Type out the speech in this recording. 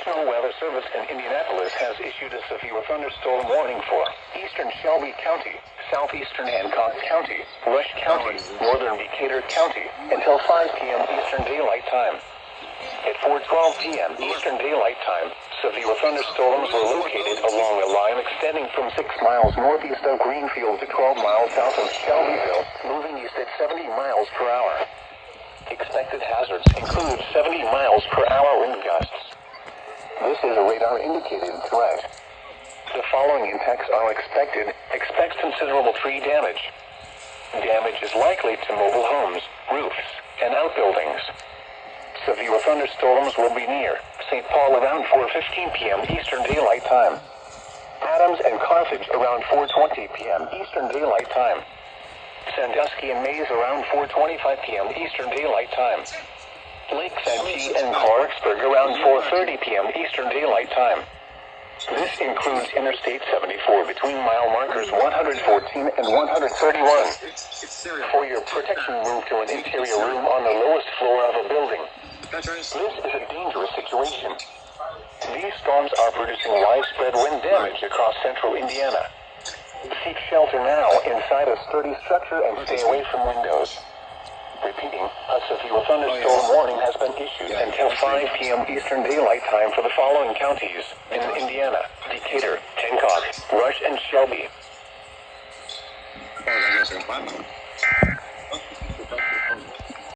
National Weather Service in Indianapolis has issued a severe thunderstorm warning for eastern Shelby County, southeastern Hancock County, Rush County, northern Decatur County, until 5 p.m. Eastern Daylight Time. At 4:12 p.m. Eastern Daylight Time, severe thunderstorms were located along a line extending from 6 miles northeast of Greenfield to 12 miles south of Shelbyville, moving east at 70 miles per hour. Expected hazards include 70 miles per hour wind gusts. This is a radar-indicated threat. The following impacts are expected. Expect considerable tree damage. Damage is likely to mobile homes, roofs, and outbuildings. Severe thunderstorms will be near St. Paul around 4:15 p.m. Eastern Daylight Time. Adams and Carthage around 4:20 p.m. Eastern Daylight Time. Sandusky and Mays around 4:25 p.m. Eastern Daylight Time. Lake Santee and Clarksburg around 4:30 p.m. Eastern Daylight Time. This includes Interstate 74 between mile markers 114 and 131. For your protection, move to an interior room on the lowest floor of a building. This is a dangerous situation. These storms are producing widespread wind damage across central Indiana. Seek shelter now inside a sturdy structure and stay away from windows. Repeating, a severe thunderstorm warning has been issued until 5 p.m. Eastern Daylight Time for the following counties in Indiana: Decatur, Hancock, Rush, and Shelby.